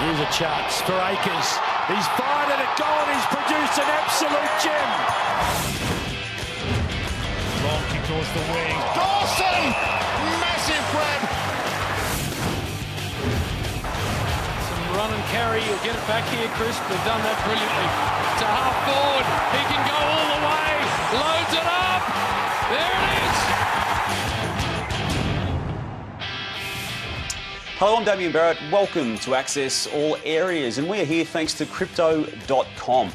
Here's a chance for Akers. He's fired at a goal and he's produced an absolute gem. Long kick towards the wing. Dawson! Massive grab. Some run and carry. You'll get it back here, Chris. They've done that brilliantly. To half forward. He can go all the way. Loads it up. There it is. Hello, I'm Damian Barrett. Welcome to Access All Areas, and we are here thanks to Crypto.com.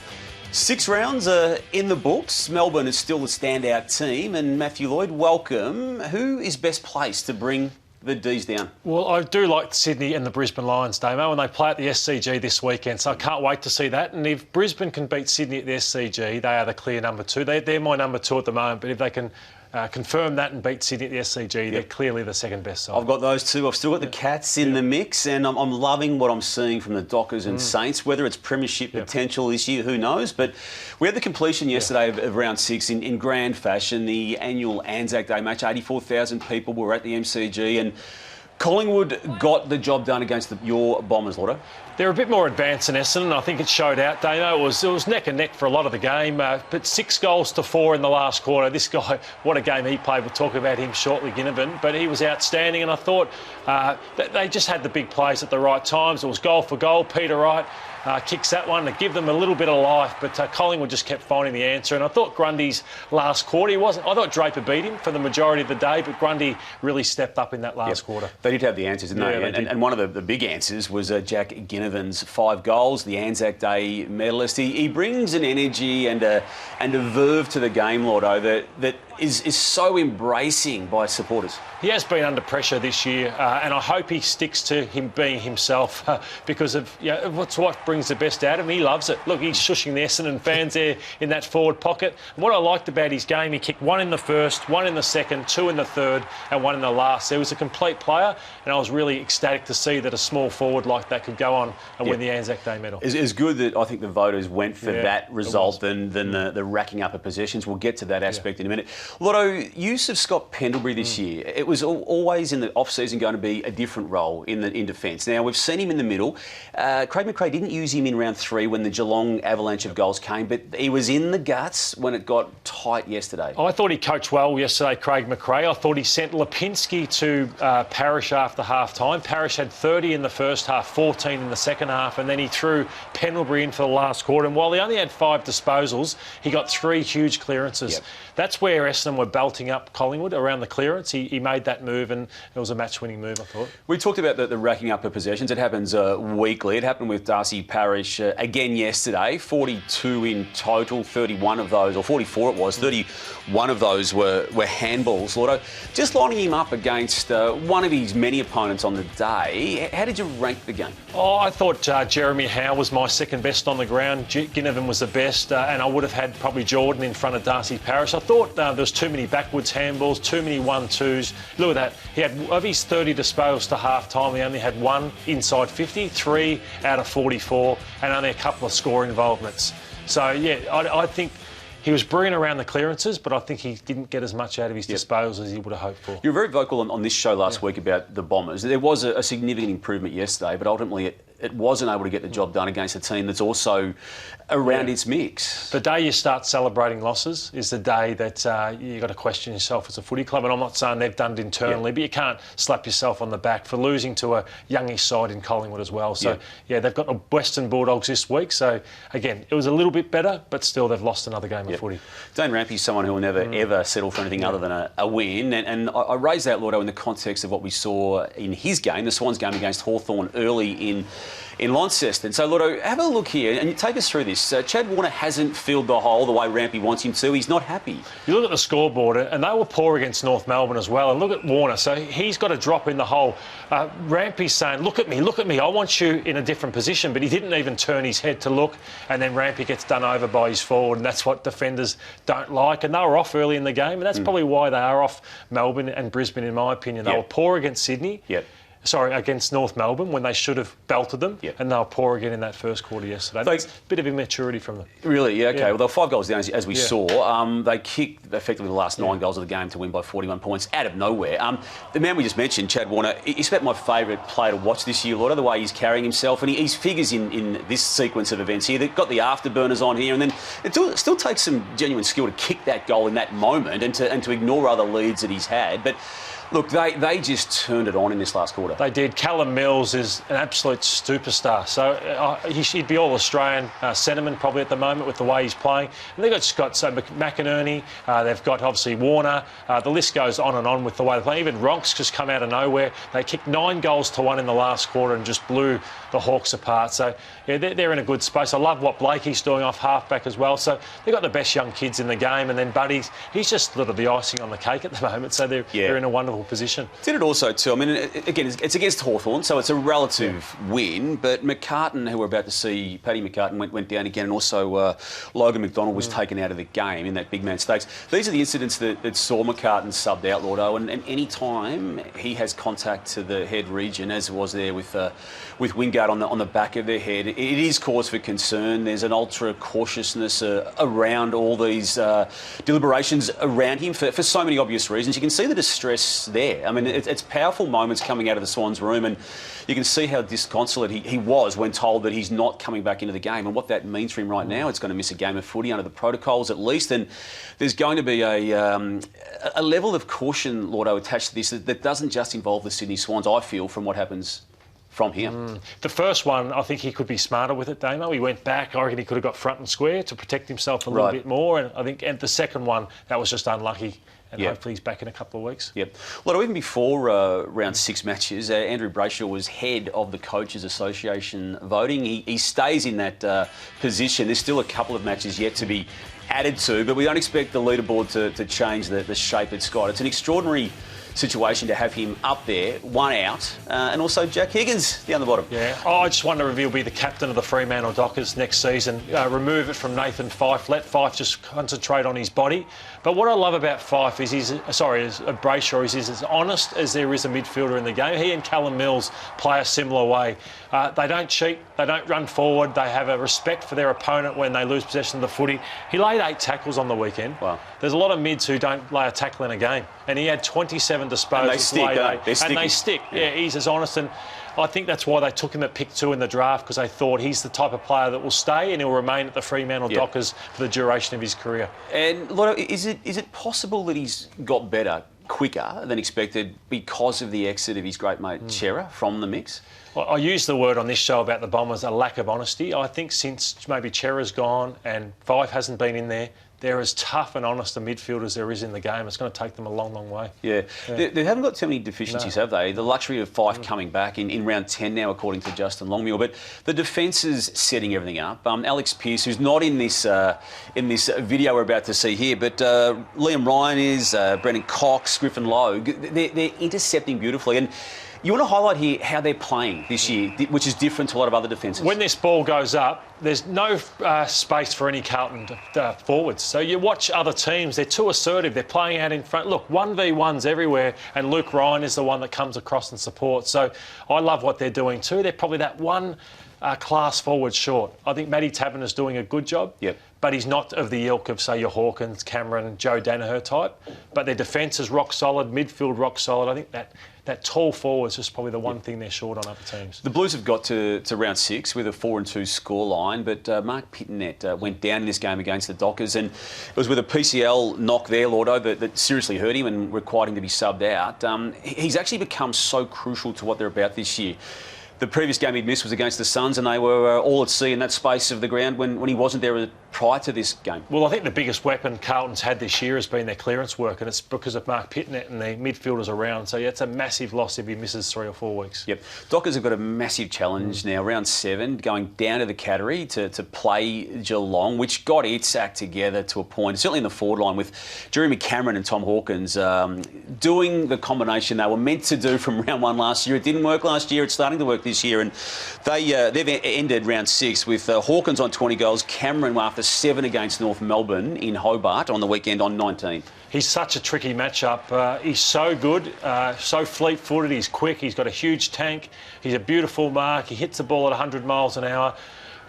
6 rounds are in the books. Melbourne is still the standout team, and Matthew Lloyd, welcome. Who is best placed to bring the D's down? Well, I do like Sydney and the Brisbane Lions, Damo, and they play at the SCG this weekend, so I can't wait to see that. And if Brisbane can beat Sydney at the SCG, they are the clear number 2. They're my number 2 at the moment, but if they can confirm that and beat Sydney at the SCG, they're clearly the second best side. I've got those two. I've still got the Cats in the mix, and I'm loving what I'm seeing from the Dockers and Saints. Whether it's premiership potential this year, who knows? But we had the completion yesterday of round 6 in grand fashion, the annual Anzac Day match. 84,000 people were at the MCG, and Collingwood got the job done against your Bombers, Lloydy. They're a bit more advanced than Essendon. I think it showed out, Damo. It was neck and neck for a lot of the game, but 6 goals to 4 in the last quarter. This guy, what a game he played. We'll talk about him shortly, Ginnivan, but he was outstanding, and I thought they just had the big plays at the right times. It was goal for goal. Peter Wright kicks that one to give them a little bit of life, but Collingwood just kept finding the answer. And I thought Grundy's last quarter, I thought Draper beat him for the majority of the day, but Grundy really stepped up in that last quarter. They did have the answers, didn't they? And one of the big answers was Jack Ginnivan's 5 goals, the Anzac Day medalist. He brings an energy and a verve to the game, Lloydo, that is so embracing by supporters. He has been under pressure this year, and I hope he sticks to him being himself because of what brings the best out of him. He loves it. Look, he's shushing the Essendon fans there in that forward pocket. And what I liked about his game, he kicked 1 in the first, 1 in the second, 2 in the third, and 1 in the last. He was a complete player, and I was really ecstatic to see that a small forward like that could go on and win the Anzac Day medal. It's good that I think the voters went for that result than the racking up of possessions. We'll get to that aspect in a minute. Lotto, use of Scott Pendlebury this year, it was always in the off-season going to be a different role in defence. Now, we've seen him in the middle. Craig McRae didn't use him in round 3 when the Geelong avalanche of goals came, but he was in the guts when it got tight yesterday. I thought he coached well yesterday, Craig McRae. I thought he sent Lipinski to Parrish after half-time. Parrish had 30 in the first half, 14 in the second half, and then he threw Pendlebury in for the last quarter. And while he only had 5 disposals, he got 3 huge clearances. That's where Essendon were belting up Collingwood around the clearance. He made that move, and it was a match-winning move, I thought. We talked about the racking up of possessions. It happens weekly. It happened with Darcy Parish again yesterday. 42 in total, 31 of those, or 44 it was, 31 of those were handballs. Lordo, just lining him up against one of his many opponents on the day, how did you rank the game? Oh, I thought Jeremy Howe was my second best on the ground. Ginnivan was the best, and I would have had probably Jordan in front of Darcy Parish. I thought there was too many backwards handballs, too many 1-2s. Look at that. He had, of his 30 disposals to half-time, he only had 1 inside 50, 3 out of 44, and only a couple of score involvements. So, yeah, I think he was brilliant around the clearances, but I think he didn't get as much out of his disposals as he would have hoped for. You were very vocal on this show last week about the Bombers. There was a significant improvement yesterday, but ultimately it wasn't able to get the job done against a team that's also around its mix. The day you start celebrating losses is the day that you've got to question yourself as a footy club. And I'm not saying they've done it internally, but you can't slap yourself on the back for losing to a youngish side in Collingwood as well. So, they've got the Western Bulldogs this week. So, again, it was a little bit better, but still they've lost another game of footy. Dane Rampy's someone who will never, ever settle for anything other than a win. And I raise that, Lloydo, in the context of what we saw in his game, the Swans game against Hawthorn early in Launceston. So, Lloydo, have a look here and take us through this. Chad Warner hasn't filled the hole the way Rampy wants him to. He's not happy. You look at the scoreboard, and they were poor against North Melbourne as well. And look at Warner. So he's got to drop in the hole. Rampy's saying, look at me. I want you in a different position. But he didn't even turn his head to look. And then Rampy gets done over by his forward. And that's what defenders don't like. And they were off early in the game. And that's probably why they are off Melbourne and Brisbane, in my opinion. They were poor against Sydney. against North Melbourne when they should have belted them, Yep. and they were poor again in that first quarter yesterday. That's a bit of immaturity from them. Really? Yeah, okay. Yeah. Well, they were 5 goals down, as we saw. They kicked effectively the last 9 goals of the game to win by 41 points out of nowhere. The man we just mentioned, Chad Warner, he's about my favourite player to watch this year, Lloyd, the way he's carrying himself, and his figures in this sequence of events here. They've got the afterburners on here, and then it still takes some genuine skill to kick that goal in that moment and to ignore other leads that he's had. But look, they just turned it on in this last quarter. They did. Callum Mills is an absolute superstar. So he'd be all-Australian sentiment probably at the moment with the way he's playing. And they've just got McInerney, they've got obviously Warner. The list goes on and on with the way they play. Even Ronk's just come out of nowhere. They kicked 9 goals to 1 in the last quarter and just blew the Hawks apart. So yeah, they're in a good space. I love what Blakey's doing off halfback as well. So they've got the best young kids in the game. And then Buddy's, he's just a little the icing on the cake at the moment. So they're in a wonderful position. Did it also too? I mean, again, it's against Hawthorn, so it's a relative win. But McCartan, who we're about to see, Paddy McCartan went down again, and also Logan McDonald was taken out of the game in that big man stakes. These are the incidents that saw McCartan subbed out, Lordo, and any time he has contact to the head region, as was there with Wingard on the back of their head, it is cause for concern. There's an ultra cautiousness around all these deliberations around him for so many obvious reasons. You can see the distress there. I mean, it's powerful moments coming out of the Swans room, and you can see how disconsolate he was when told that he's not coming back into the game, and what that means for him right now. It's going to miss a game of footy under the protocols at least, and there's going to be a level of caution, Lordo, attached to this that doesn't just involve the Sydney Swans, I feel, from what happens from him. The first one, I think he could be smarter with it, Damo. He went back. I reckon he could have got front and square to protect himself a little bit more. And I think the second one, that was just unlucky. And hopefully he's back in a couple of weeks. Yep. Well, even before round 6 matches, Andrew Brayshaw was head of the Coaches Association voting. He stays in that position. There's still a couple of matches yet to be added to, but we don't expect the leaderboard to change the shape it's got. It's an extraordinary situation to have him up there, one out, and also Jack Higgins down the bottom. Yeah, I just wonder if he'll be the captain of the Fremantle Dockers next season. Remove it from Nathan Fyfe. Let Fyfe just concentrate on his body. But what I love about Fyfe is Brayshaw is he's as honest as there is a midfielder in the game. He and Callum Mills play a similar way. They don't cheat. They don't run forward. They have a respect for their opponent when they lose possession of the footy. He laid 8 tackles on the weekend. Wow. There's a lot of mids who don't lay a tackle in a game. And he had 27 disposals. And they stick, and they stick. Yeah, he's as honest. And I think that's why they took him at pick 2 in the draft, because they thought he's the type of player that will stay and he'll remain at the Fremantle Dockers for the duration of his career. And Lotto, is it possible that he's got better quicker than expected because of the exit of his great mate Chera from the mix? Well, I used the word on this show about the Bombers, a lack of honesty. I think since maybe Chera's gone and Fyfe hasn't been in there, they're as tough and honest a midfield as there is in the game. It's going to take them a long, long way. Yeah. They haven't got too many deficiencies, have they? The luxury of Fyfe coming back in round 10 now, according to Justin Longmuir. But the defence is setting everything up. Alex Pearce, who's not in this video we're about to see here, but Liam Ryan is, Brendan Cox, Griffin Logue, they're intercepting beautifully. And you want to highlight here how they're playing this year, which is different to a lot of other defences. When this ball goes up, there's no space for any Carlton forwards. So you watch other teams, they're too assertive, they're playing out in front. Look, 1v1s everywhere, and Luke Ryan is the one that comes across and supports. So I love what they're doing too. They're probably that one class forward short. I think Matty Taberner's doing a good job. Yep. But he's not of the ilk of, say, your Hawkins, Cameron, Joe Danaher type. But their defence is rock solid, midfield rock solid. I think that tall forward is just probably the one thing they're short on other teams. The Blues have got to round 6 with a 4-2 scoreline, but Mark Pittonet went down in this game against the Dockers, and it was with a PCL knock there, Lordo, that seriously hurt him and required him to be subbed out. He's actually become so crucial to what they're about this year. The previous game he'd missed was against the Suns, and they were all at sea in that space of the ground when he wasn't there prior to this game. Well, I think the biggest weapon Carlton's had this year has been their clearance work, and it's because of Mark Pittonet and the midfielders around. So, yeah, it's a massive loss if he misses 3 or 4 weeks. Yep. Dockers have got a massive challenge now, round 7, going down to the Cattery to play Geelong, which got its act together to a point, certainly in the forward line, with Jeremy Cameron and Tom Hawkins doing the combination they were meant to do from round 1 last year. It didn't work last year. It's starting to work this year, and they've ended round 6 with Hawkins on 20 goals, Cameron after 7 against North Melbourne in Hobart on the weekend on 19. He's such a tricky matchup. He's so good, so fleet-footed, he's quick, he's got a huge tank, he's a beautiful mark, he hits the ball at 100 miles an hour.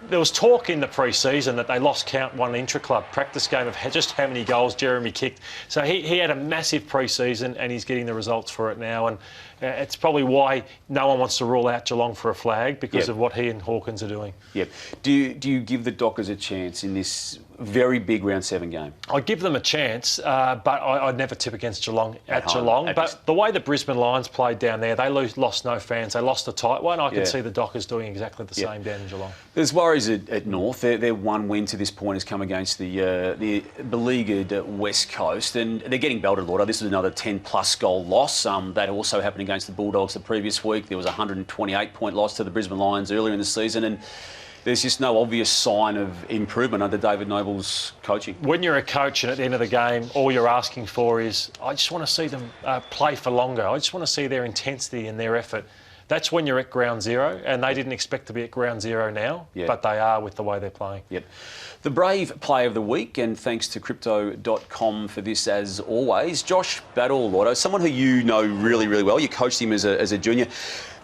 There was talk in the pre-season that they lost count one intra-club practice game of just how many goals Jeremy kicked. So he had a massive pre-season and he's getting the results for it now. And it's probably why no one wants to rule out Geelong for a flag because of what he and Hawkins are doing. Yep. Do you give the Dockers a chance in this very big round 7 game? I'd give them a chance, but I'd never tip against Geelong at Geelong. But the way the Brisbane Lions played down there, they lost no fans. They lost a tight one. I can see the Dockers doing exactly the same down in Geelong. There's worries at North. Their one win to this point has come against the beleaguered West Coast, and they're getting belted, Lloyd. This is another 10-plus goal loss. That also happened against the Bulldogs the previous week. There was a 128-point loss to the Brisbane Lions earlier in the season, and there's just no obvious sign of improvement under David Noble's coaching. When you're a coach and at the end of the game, all you're asking for is, I just want to see them play for longer. I just want to see their intensity and their effort. That's when you're at ground zero, and they didn't expect to be at ground zero now, but they are with the way they're playing. Yep. The Brave Play of the Week, and thanks to Crypto.com for this as always, Josh Battle, Lloyd, someone who you know really, really well. You coached him as a junior.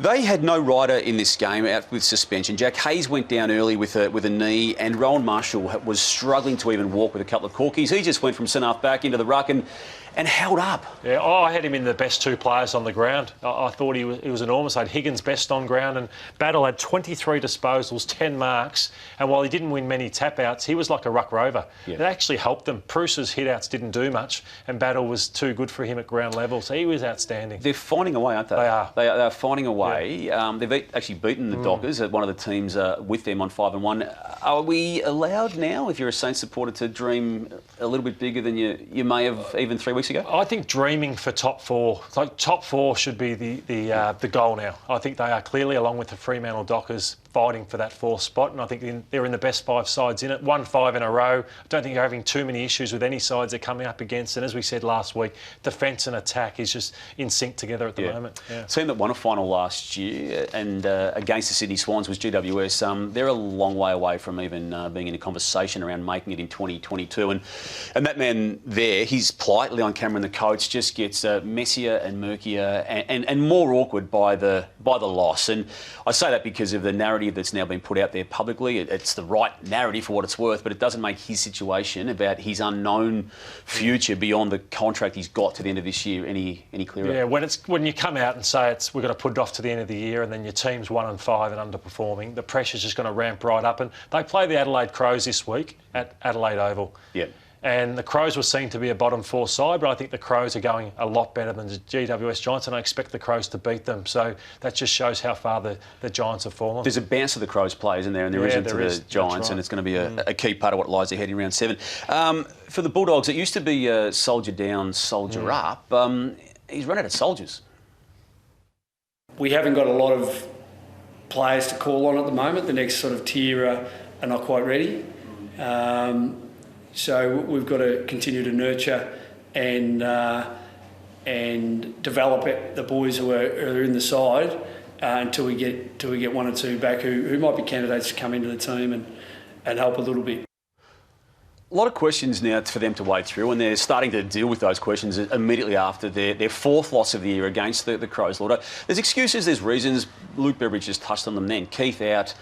They had no rider in this game out with suspension. Jack Hayes went down early with a knee, and Rowan Marshall was struggling to even walk with a couple of corkies. He just went from centre half back into the ruck and held up. Yeah, I had him in the best two players on the ground. I thought he was enormous. I had Higgins best on ground, and Battle had 23 disposals, 10 marks, and while he didn't win many tap-outs, he was like a ruck rover. It actually helped them. Pruce's hit-outs didn't do much, and Battle was too good for him at ground level, so he was outstanding. They're finding a way, aren't they? They are. They're finding a way. Yeah. They've actually beaten the Dockers, one of the teams with them on 5-1. Are we allowed now, if you're a Saints supporter, to dream a little bit bigger than you may have even 3 weeks ago? I think dreaming for top four should be the goal now. I think they are clearly, along with the Fremantle Dockers, fighting for that fourth spot, and I think they're in the best 5 sides in it. 1-5 in a row. I don't think they're having too many issues with any sides they're coming up against, and as we said last week, defence and attack is just in sync together at the moment. The team that won a final last year and against the Sydney Swans was GWS. They're a long way away from even being in a conversation around making it in 2022, and that man there, his plight, Leon Cameron, the coach, just gets messier and murkier and more awkward by the loss. And I say that because of the narrative that's now been put out there publicly. It's the right narrative for what it's worth, but it doesn't make his situation about his unknown future beyond the contract he's got to the end of this year any clearer. Yeah, when you come out and say we're going to put it off to the end of the year, and then your team's 1-5 and underperforming, the pressure's just going to ramp right up. And they play the Adelaide Crows this week at Adelaide Oval. Yeah. And the Crows were seen to be a bottom 4 side, but I think the Crows are going a lot better than the GWS Giants, and I expect the Crows to beat them. So that just shows how far the Giants have fallen. There's a bounce to the Crows play, isn't there? And there isn't to the Giants, and it's going to be a key part of what lies ahead in round 7. For the Bulldogs, it used to be soldier down, soldier up. He's run out of soldiers. We haven't got a lot of players to call on at the moment. The next sort of tier are not quite ready. So we've got to continue to nurture and develop the boys who are in the side until we get 1 or 2 back who might be candidates to come into the team and help a little bit. A lot of questions now for them to wade through, and they're starting to deal with those questions immediately after their 4th loss of the year against the Crows. Lord, there's excuses, there's reasons. Luke Beveridge just touched on them then. Keith out,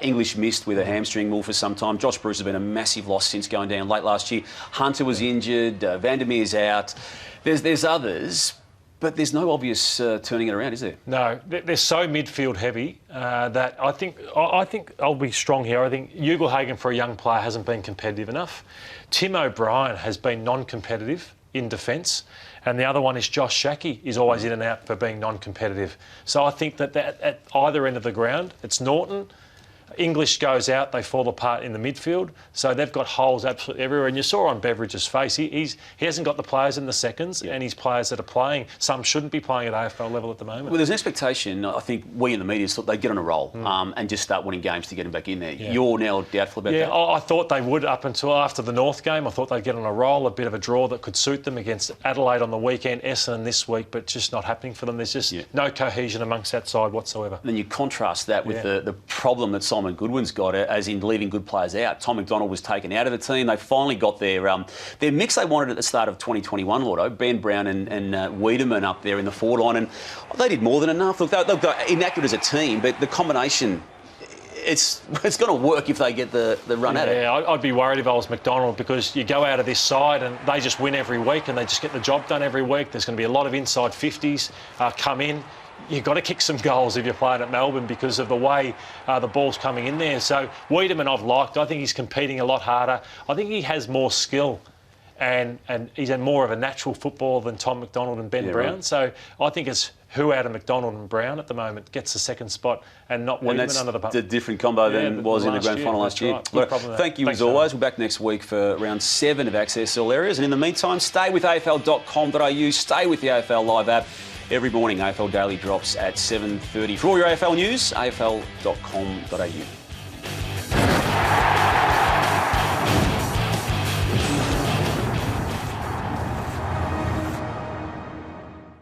English missed with a hamstring more for some time. Josh Bruce has been a massive loss since going down late last year. Hunter was injured, Vandermeer's out. There's others, but there's no obvious turning it around, is there? No, they're so midfield heavy that I think I'll be strong here. I think Ugelhagen for a young player hasn't been competitive enough. Tim O'Brien has been non-competitive in defence, and the other one is Josh Shackey is always in and out for being non-competitive. So I think that at either end of the ground, it's Norton. English goes out, they fall apart in the midfield. So they've got holes absolutely everywhere. And you saw on Beveridge's face, he hasn't got the players in the seconds, and his players that are playing, some shouldn't be playing at AFL level at the moment. Well, there's an expectation. I think we in the media thought they'd get on a roll and just start winning games to get him back in there. Yeah. You're now doubtful about that? Yeah, I thought they would up until after the North game. I thought they'd get on a roll, a bit of a draw that could suit them against Adelaide on the weekend, Essendon this week, but just not happening for them. There's just no cohesion amongst that side whatsoever. Then you contrast that with the problem that Simon Simon Goodwin's got, as in leaving good players out. Tom McDonald was taken out of the team. They finally got their mix they wanted at the start of 2021, Lloydo. Ben Brown and Wiedemann up there in the forward line, and they did more than enough. Look, they're inaccurate as a team, but the combination, it's going to work if they get the run at it. Yeah, I'd be worried if I was McDonald, because you go out of this side and they just win every week and they just get the job done every week. There's going to be a lot of inside 50s come in. You've got to kick some goals if you're playing at Melbourne because of the way the ball's coming in there. So Wiedemann I've liked. I think he's competing a lot harder. I think he has more skill and he's more of a natural footballer than Tom McDonald and Ben Brown. Right. So I think it's who out of McDonald and Brown at the moment gets the second spot and not Wiedemann under the pump. The different combo than was in the grand final last year. Right. Thank you as always. We're back next week for round 7 of Access All Areas. And in the meantime, stay with afl.com.au. Stay with the AFL Live app. Every morning, AFL Daily drops at 7:30. For all your AFL news, afl.com.au.